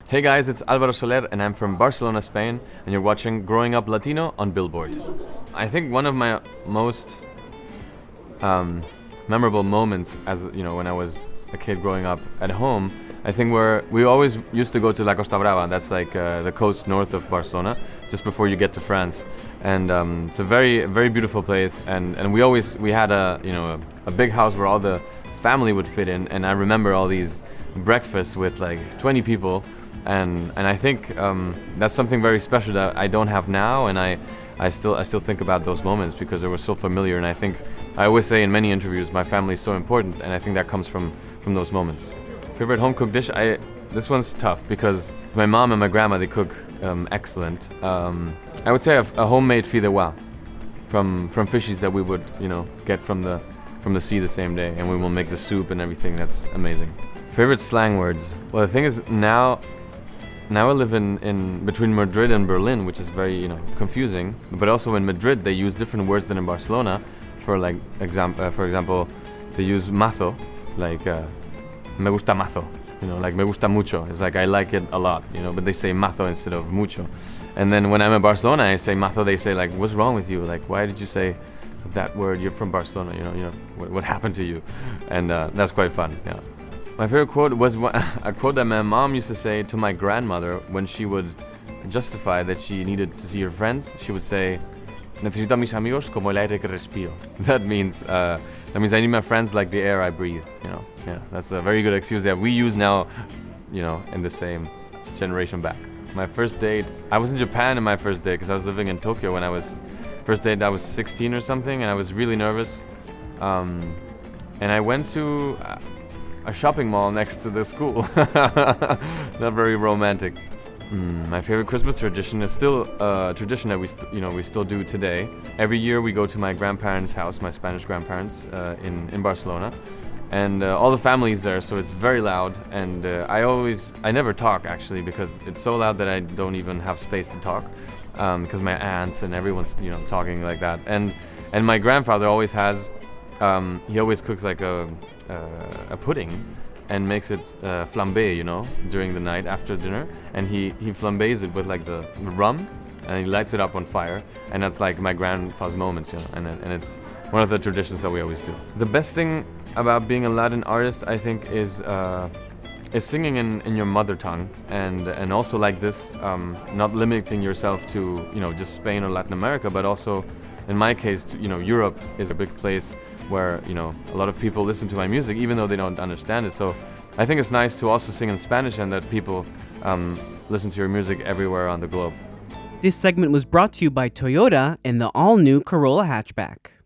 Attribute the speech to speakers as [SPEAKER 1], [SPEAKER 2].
[SPEAKER 1] Hey guys, it's Alvaro Soler and I'm from Barcelona, Spain, and you're watching Growing Up Latino on Billboard. I think one of my most memorable moments as when I was a kid growing up at home, I think we always used to go to La Costa Brava. That's like the coast north of Barcelona, just before you get to France, and it's a very, very beautiful place. And we had a big house where all the family would fit in, and I remember all these breakfasts with like 20 people. And I think that's something very special that I don't have now, and I still think about those moments because they were so familiar. And I think I always say in many interviews, my family is so important, and I think that comes from those moments. Favorite home cooked dish? This one's tough because my mom and my grandma, they cook excellent. I would say a homemade fideuà from fishies that we would get from the sea the same day, and we will make the soup and everything. That's amazing. Favorite slang words? Well, the thing is now I live in between Madrid and Berlin, which is very confusing. But also in Madrid they use different words than in Barcelona. For example, they use mazo, like me gusta mazo, like me gusta mucho. It's like I like it a lot, But they say mazo instead of mucho. And then when I'm in Barcelona, I say mazo. They say like, what's wrong with you? Like, why did you say that word? You're from Barcelona, what happened to you? And that's quite fun. Yeah. My favorite quote was a quote that my mom used to say to my grandmother when she would justify that she needed to see her friends. She would say, "Necesito a mis amigos como el aire que respiro." That means I need my friends like the air I breathe. Yeah, that's a very good excuse that we use now, in the same generation back. My first date, I was in Japan in my first date because I was living in Tokyo when I was 16 or something, and I was really nervous. And I went to a shopping mall next to the school. Not very romantic. My favorite Christmas tradition is still a tradition that we still do today. Every year we go to my grandparents' house, my Spanish grandparents in Barcelona, and all the family is there, so it's very loud. And I never talk actually because it's so loud that I don't even have space to talk because my aunts and everyone's talking like that. And my grandfather always has. He always cooks like a pudding and makes it flambé, during the night after dinner. And he flambés it with like the rum, and he lights it up on fire. And that's like my grandpa's moment, And it's one of the traditions that we always do. The best thing about being a Latin artist, I think, is singing in your mother tongue, and also like this, not limiting yourself to just Spain or Latin America, but also in my case, Europe is a big place where a lot of people listen to my music even though they don't understand it. So I think it's nice to also sing in Spanish and that people listen to your music everywhere on the globe.
[SPEAKER 2] This segment was brought to you by Toyota and the all-new Corolla hatchback.